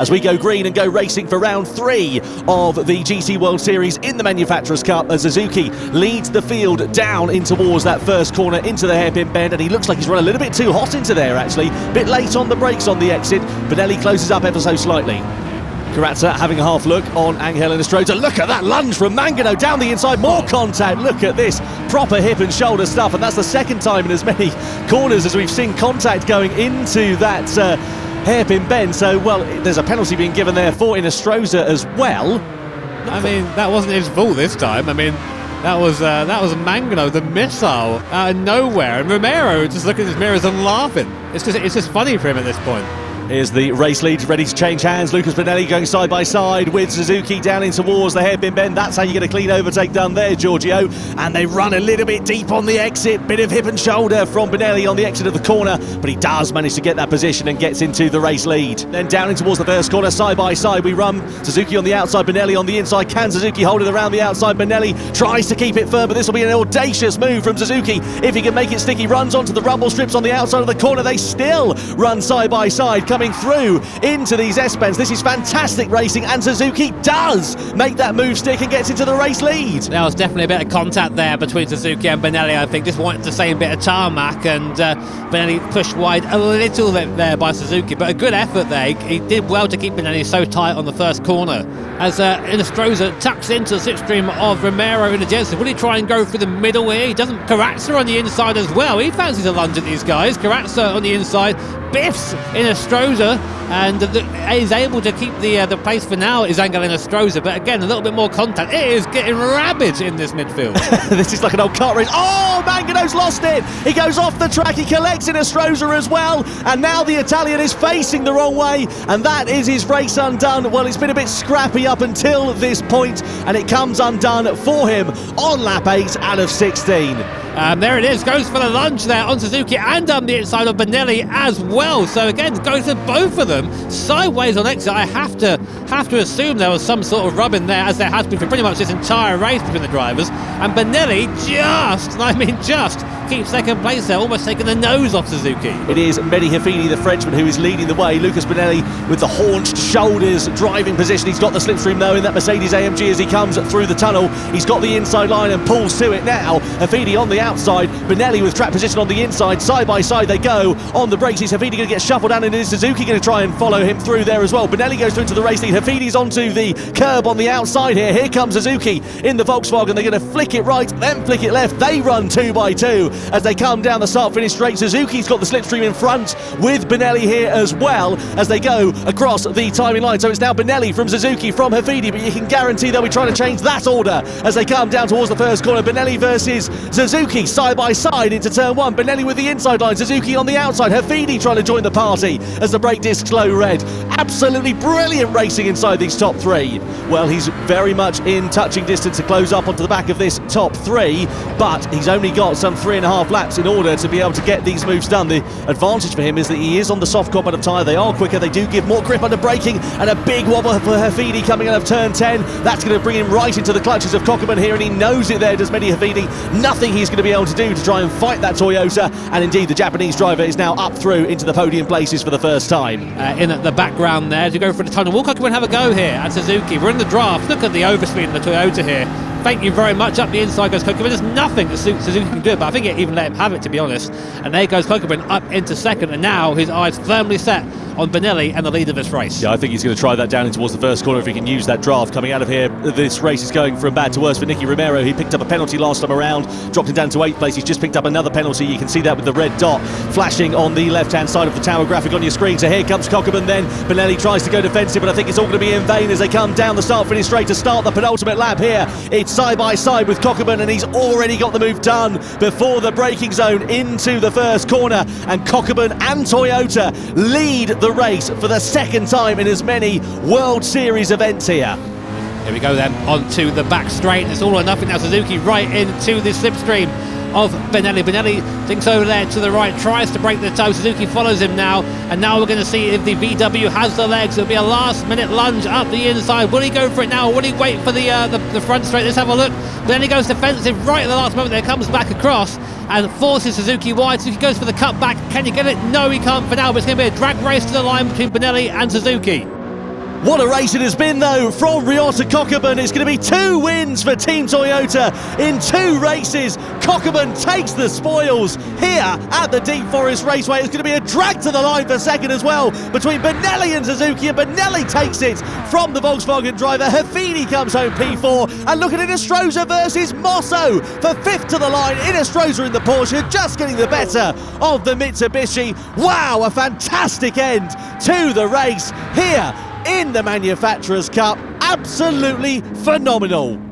as we go green and go racing for round 3 of the GT World Series in the Manufacturers' Cup, as Suzuki leads the field down in towards that first corner into the hairpin bend, and he looks like he's run a little bit too hot into there actually, bit late on the brakes on the exit. Benelli closes up ever so slightly. Carazza having a half look on Angel Estrada. Look at that lunge from Mangano down the inside, more contact. Look at this proper hip and shoulder stuff, and that's the second time in as many corners as we've seen contact going into that hairpin bend. So, well, there's a penalty being given there for Estrada as well. I mean, that wasn't his fault this time. I mean, that was Mangano, the missile, out of nowhere, and Romero just looking at his mirrors and laughing. It's just funny for him at this point. Here's the race lead ready to change hands. Lucas Benelli going side by side with Suzuki down in towards the hairpin bend. That's how you get a clean overtake done there, Giorgio. And they run a little bit deep on the exit. Bit of hip and shoulder from Benelli on the exit of the corner, but he does manage to get that position and gets into the race lead. Then down in towards the first corner, side by side we run. Suzuki on the outside, Benelli on the inside. Can Suzuki hold it around the outside? Benelli tries to keep it firm, but this will be an audacious move from Suzuki. If he can make it stick, he runs onto the rumble strips on the outside of the corner. They still run side by side, coming through into these S-bends. This is fantastic racing, and Suzuki does make that move stick and gets into the race lead. There was definitely a bit of contact there between Suzuki and Benelli. I think just wanted the same bit of tarmac, and Benelli pushed wide a little bit there by Suzuki, but a good effort there. He did well to keep Benelli so tight on the first corner. As Estrada tucks into the slipstream of Romero in the Jensen. Will he try and go through the middle here? He doesn't. Carazza on the inside as well. He fancies a lunge at these guys. Carazza on the inside biffs in Estrada, and is able to keep the pace for now is Angel Estrada, but again a little bit more contact. It is getting rabid in this midfield. This is like an old kart race. Oh, Mangano's lost it. He goes off the track. He collects in Estrada as well, and now the Italian is facing the wrong way, and that is his race undone. Well, it's been a bit scrappy up until this point, and it comes undone for him on lap 8 out of 16. There it is, goes for the lunge there on Suzuki and on the inside of Benelli as well. So again, goes to both of them sideways on exit. I have to assume there was some sort of rub in there, as there has been for pretty much this entire race between the drivers. And Benelli just keeps second place there, almost taking the nose off Suzuki. It is Mehdi Hafidi, the Frenchman, who is leading the way. Lucas Benelli with the haunched shoulders, driving position. He's got the slipstream though in that Mercedes AMG as he comes through the tunnel. He's got the inside line and pulls to it now. Hafidi on the outside, Benelli with track position on the inside. Side by side they go on the brakes. Is Hafidi going to get shuffled down, and is Suzuki going to try and follow him through there as well? Benelli goes through to the race lead. Hafidi's onto the curb on the outside here. Here comes Suzuki in the Volkswagen. They're going to flick it right, then flick it left. They run 2 by 2 as they come down the start-finish straight. Suzuki's got the slipstream in front with Benelli here as well as they go across the timing line. So it's now Benelli from Suzuki from Hafidi, but you can guarantee they'll be trying to change that order as they come down towards the first corner. Benelli versus Suzuki side by side into turn 1. Benelli with the inside line, Suzuki on the outside. Hafidi trying to join the party as the brake discs glow red. Absolutely brilliant racing inside these top 3. Well, he's very much in touching distance to close up onto the back of this top 3, but he's only got some 3.5 laps in order to be able to get these moves done. The advantage for him is that he is on the soft compound of tyre. They are quicker, they do give more grip under braking, and a big wobble for Hafidi coming out of turn 10. That's going to bring him right into the clutches of Kokeman here, and he knows it there, does Mehdi Hafidi. Nothing he's going to be able to do to try and fight that Toyota, and indeed the Japanese driver is now up through into the podium places for the first time. In the background there to go for the tunnel. Will Kokeman have a go here at Suzuki? We're in the draft. Look at the overspeed in the Toyota here. Thank you very much. Up the inside goes Kokeman. There's nothing that Suzuki can do, but I think it even let him have it, to be honest. And there goes Kokeman up into second, and now his eyes firmly set on Benelli and the lead of this race. Yeah, I think he's going to try that down in towards the first corner if he can use that draft coming out of here. This race is going from bad to worse for Nicky Romero. He picked up a penalty last time around, dropped him down to 8th place. He's just picked up another penalty. You can see that with the red dot flashing on the left-hand side of the tower graphic on your screen. So here comes Kokeman then. Benelli tries to go defensive, but I think it's all going to be in vain as they come down the start-finish straight to start the penultimate lap here. It's side by side with Kokeman, and he's already got the move done before the braking zone into the first corner. And Kokeman and Toyota lead the race for the second time in as many World Series events here. Here we go then, onto the back straight. It's all or nothing now. Suzuki right into the slipstream of Benelli. Benelli thinks over there to the right, tries to break the toe. Suzuki follows him now, and now we're going to see if the VW has the legs. It'll be a last-minute lunge up the inside. Will he go for it now, or will he wait for the front straight? Let's have a look. Benelli goes defensive right at the last moment there, comes back across and forces Suzuki wide. Suzuki goes for the cutback. Can you get it? No, he can't for now, but it's going to be a drag race to the line between Benelli and Suzuki. What a race it has been though, from Riyadh to Kokkoban. It's going to be 2 wins for Team Toyota in 2 races. Kokkoban takes the spoils here at the Deep Forest Raceway. It's going to be a drag to the line for second as well between Benelli and Suzuki, and Benelli takes it from the Volkswagen driver. Hafidi comes home P4, and look at Inestrosa versus Mosso for 5th to the line. Inestrosa in the Porsche, just getting the better of the Mitsubishi. Wow, a fantastic end to the race here in the Manufacturers' Cup. Absolutely phenomenal.